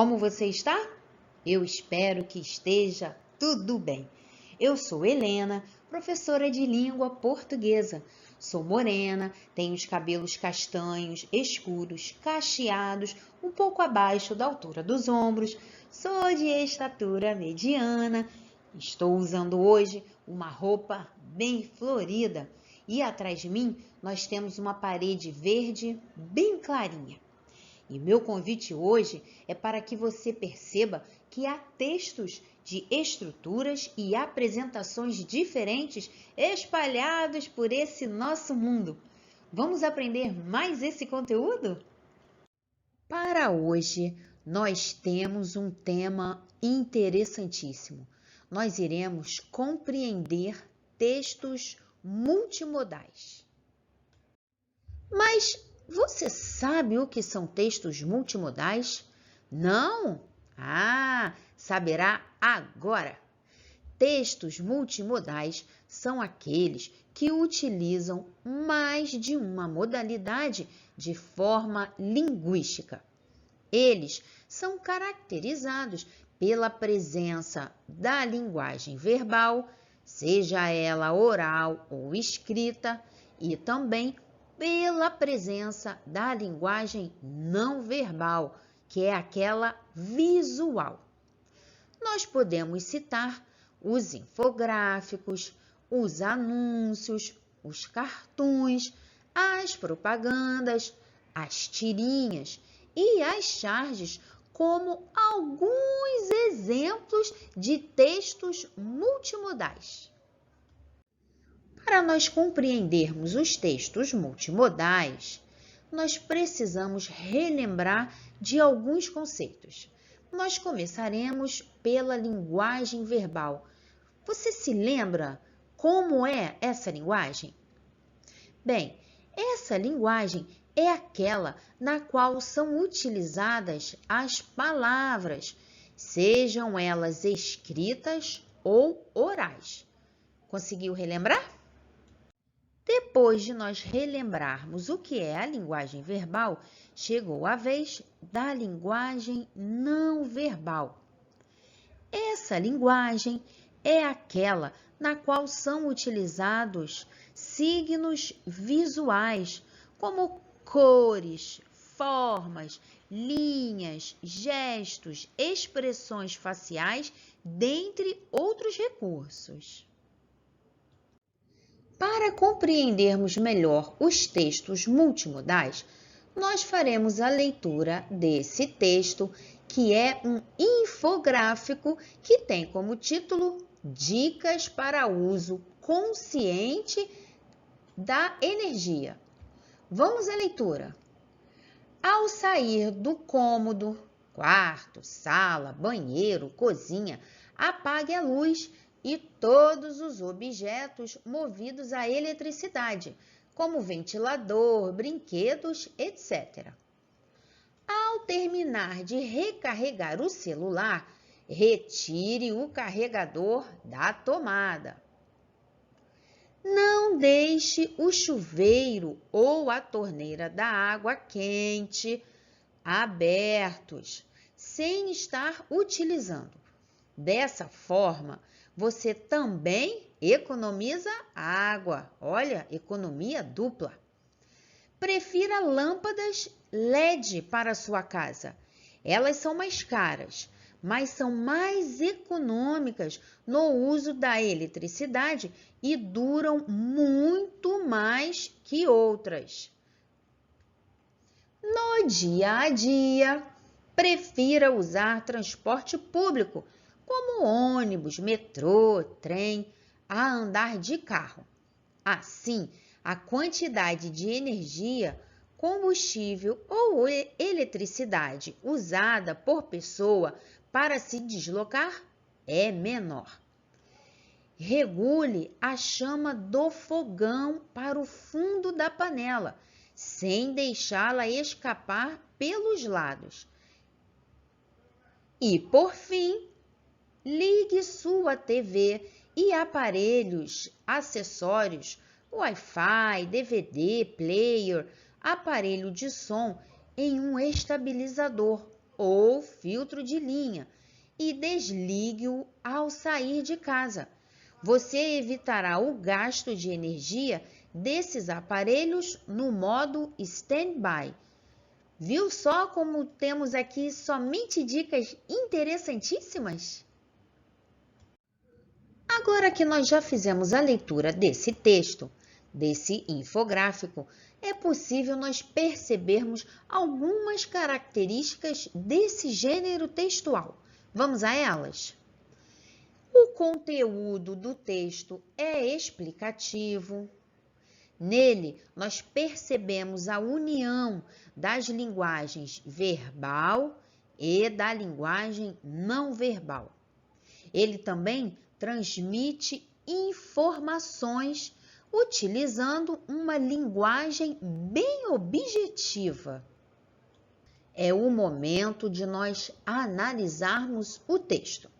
Como você está? Eu espero que esteja tudo bem. Eu sou Helena, professora de língua portuguesa. Sou morena, tenho os cabelos castanhos, escuros, cacheados, um pouco abaixo da altura dos ombros. Sou de estatura mediana. Estou usando hoje uma roupa bem florida e atrás de mim nós temos uma parede verde bem clarinha. E meu convite hoje é para que você perceba que há textos de estruturas e apresentações diferentes espalhados por esse nosso mundo. Vamos aprender mais esse conteúdo? Para hoje, nós temos um tema interessantíssimo. Nós iremos compreender textos multimodais. Mas você sabe o que são textos multimodais? Não? Saberá agora! Textos multimodais são aqueles que utilizam mais de uma modalidade de forma linguística. Eles são caracterizados pela presença da linguagem verbal, seja ela oral ou escrita, e também pela presença da linguagem não verbal, que é aquela visual. Nós podemos citar os infográficos, os anúncios, os cartoons, as propagandas, as tirinhas e as charges como alguns exemplos de textos multimodais. Para nós compreendermos os textos multimodais, nós precisamos relembrar de alguns conceitos. Nós começaremos pela linguagem verbal. Você se lembra como é essa linguagem? Bem, essa linguagem é aquela na qual são utilizadas as palavras, sejam elas escritas ou orais. Conseguiu relembrar? Depois de nós relembrarmos o que é a linguagem verbal, chegou a vez da linguagem não verbal. Essa linguagem é aquela na qual são utilizados signos visuais, como cores, formas, linhas, gestos, expressões faciais, dentre outros recursos. Para compreendermos melhor os textos multimodais, nós faremos a leitura desse texto, que é um infográfico que tem como título Dicas para uso consciente da energia. Vamos à leitura. Ao sair do cômodo, quarto, sala, banheiro, cozinha, apague a luz e todos os objetos movidos à eletricidade, como ventilador, brinquedos, etc. Ao terminar de recarregar o celular, retire o carregador da tomada. Não deixe o chuveiro ou a torneira da água quente abertos, sem estar utilizando. Dessa forma, você também economiza água. Olha, economia dupla. Prefira lâmpadas LED para a sua casa. Elas são mais caras, mas são mais econômicas no uso da eletricidade e duram muito mais que outras. No dia a dia, prefira usar transporte público, como ônibus, metrô, trem, a andar de carro. Assim, a quantidade de energia, combustível ou eletricidade usada por pessoa para se deslocar é menor. Regule a chama do fogão para o fundo da panela, sem deixá-la escapar pelos lados. E, por fim, ligue sua TV e aparelhos, acessórios, Wi-Fi, DVD, player, aparelho de som em um estabilizador ou filtro de linha e desligue-o ao sair de casa. Você evitará o gasto de energia desses aparelhos no modo standby. Viu só como temos aqui somente dicas interessantíssimas? Agora que nós já fizemos a leitura desse texto, desse infográfico, é possível nós percebermos algumas características desse gênero textual. Vamos a elas? O conteúdo do texto é explicativo. Nele, nós percebemos a união das linguagens verbal e da linguagem não verbal. Ele também transmite informações utilizando uma linguagem bem objetiva. É o momento de nós analisarmos o texto.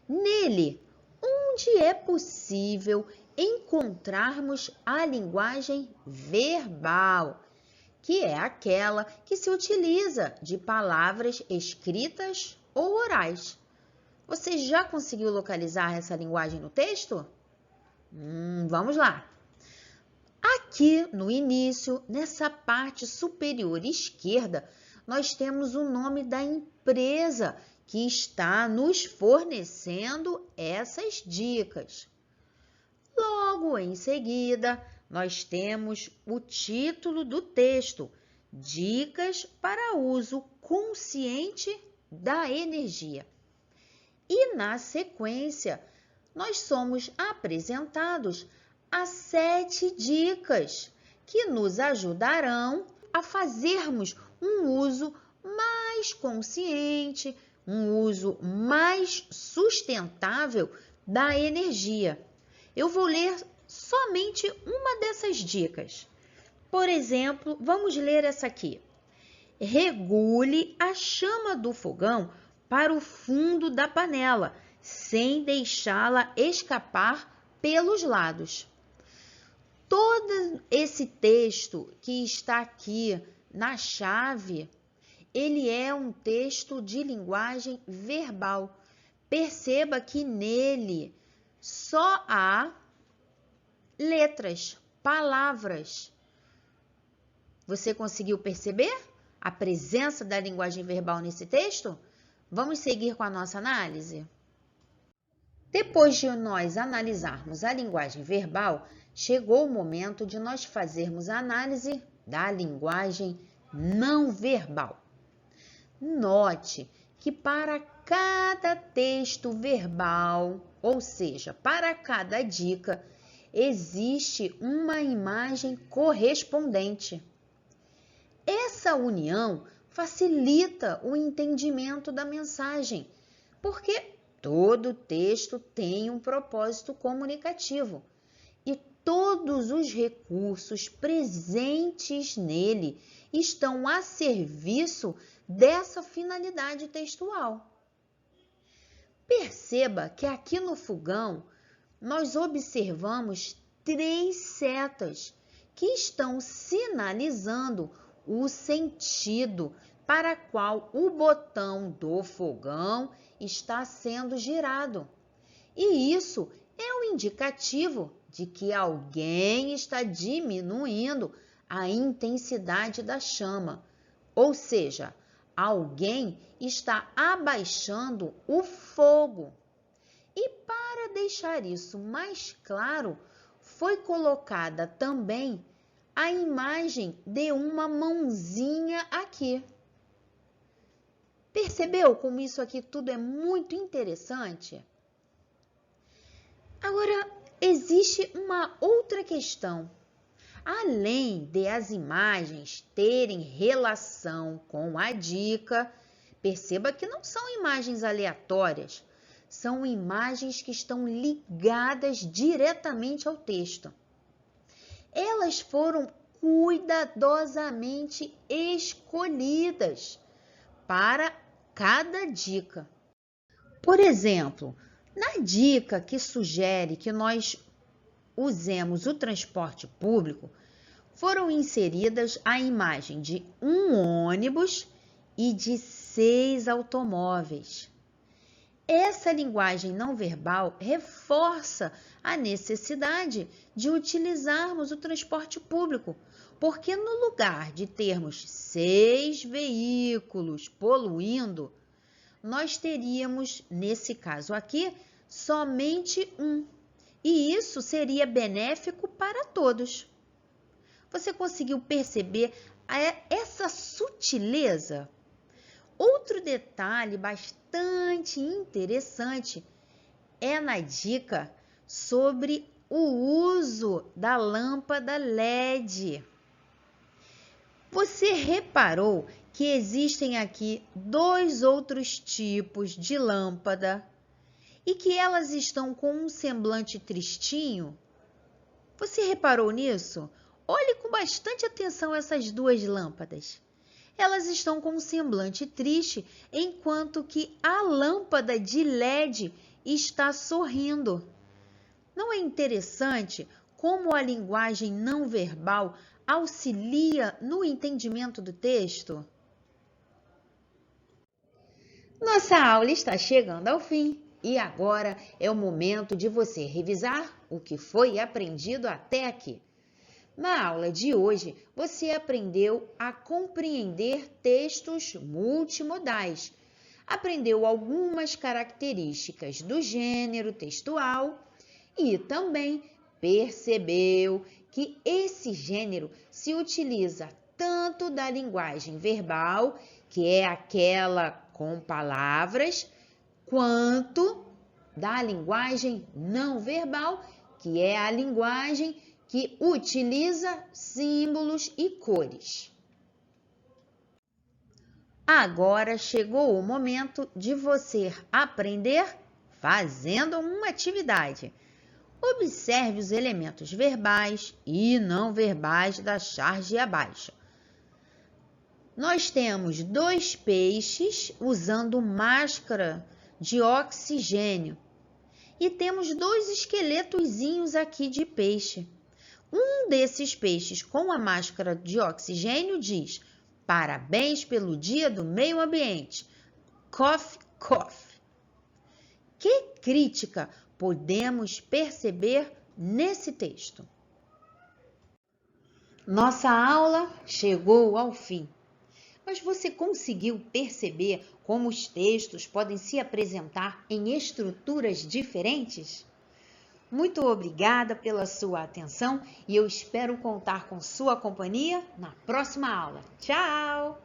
Nele, onde é possível encontrarmos a linguagem verbal, que é aquela que se utiliza de palavras escritas ou orais. Você já conseguiu localizar essa linguagem no texto? Vamos lá. Aqui no início, nessa parte superior esquerda, nós temos o nome da empresa que está nos fornecendo essas dicas. Logo em seguida, nós temos o título do texto, Dicas para uso consciente da energia. E na sequência, nós somos apresentados a 7 dicas que nos ajudarão a fazermos um uso mais consciente, um uso mais sustentável da energia. Eu vou ler somente uma dessas dicas. Por exemplo, vamos ler essa aqui. Regule a chama do fogão para o fundo da panela, sem deixá-la escapar pelos lados. Todo esse texto que está aqui na chave, ele é um texto de linguagem verbal. Perceba que nele só há letras, palavras. Você conseguiu perceber a presença da linguagem verbal nesse texto? Vamos seguir com a nossa análise? Depois de nós analisarmos a linguagem verbal, chegou o momento de nós fazermos a análise da linguagem não verbal. Note que para cada texto verbal, ou seja, para cada dica, existe uma imagem correspondente. Essa união facilita o entendimento da mensagem, porque todo texto tem um propósito comunicativo e todos os recursos presentes nele estão a serviço dessa finalidade textual. Perceba que aqui no fogão nós observamos 3 setas que estão sinalizando o sentido para qual o botão do fogão está sendo girado. E isso é um indicativo de que alguém está diminuindo a intensidade da chama, ou seja, alguém está abaixando o fogo. E para deixar isso mais claro, foi colocada também a imagem de uma mãozinha aqui. Percebeu como isso aqui tudo é muito interessante? Agora, existe uma outra questão. Além de as imagens terem relação com a dica, perceba que não são imagens aleatórias, são imagens que estão ligadas diretamente ao texto. Elas foram cuidadosamente escolhidas para cada dica. Por exemplo, na dica que sugere que nós usemos o transporte público, foram inseridas a imagem de um ônibus e de 6 automóveis. Essa linguagem não verbal reforça a necessidade de utilizarmos o transporte público, porque no lugar de termos 6 veículos poluindo, nós teríamos, nesse caso aqui, somente um. E isso seria benéfico para todos. Você conseguiu perceber essa sutileza? Outro detalhe bastante interessante é na dica sobre o uso da lâmpada LED. Você reparou que existem aqui 2 outros tipos de lâmpada e que elas estão com um semblante tristinho? Você reparou nisso? Olhe com bastante atenção essas 2 lâmpadas. Elas estão com um semblante triste, enquanto que a lâmpada de LED está sorrindo. Não é interessante como a linguagem não verbal auxilia no entendimento do texto? Nossa aula está chegando ao fim e agora é o momento de você revisar o que foi aprendido até aqui. Na aula de hoje, você aprendeu a compreender textos multimodais, aprendeu algumas características do gênero textual e também percebeu que esse gênero se utiliza tanto da linguagem verbal, que é aquela com palavras, quanto da linguagem não verbal, que é a linguagem que utiliza símbolos e cores. Agora chegou o momento de você aprender fazendo uma atividade. Observe os elementos verbais e não verbais da charge abaixo. Nós temos 2 peixes usando máscara de oxigênio e temos 2 esqueletozinhos aqui de peixe. Um desses peixes com a máscara de oxigênio diz: "Parabéns pelo Dia do Meio Ambiente. Cof, cof." Que crítica podemos perceber nesse texto? Nossa aula chegou ao fim, mas você conseguiu perceber como os textos podem se apresentar em estruturas diferentes? Muito obrigada pela sua atenção e eu espero contar com sua companhia na próxima aula. Tchau!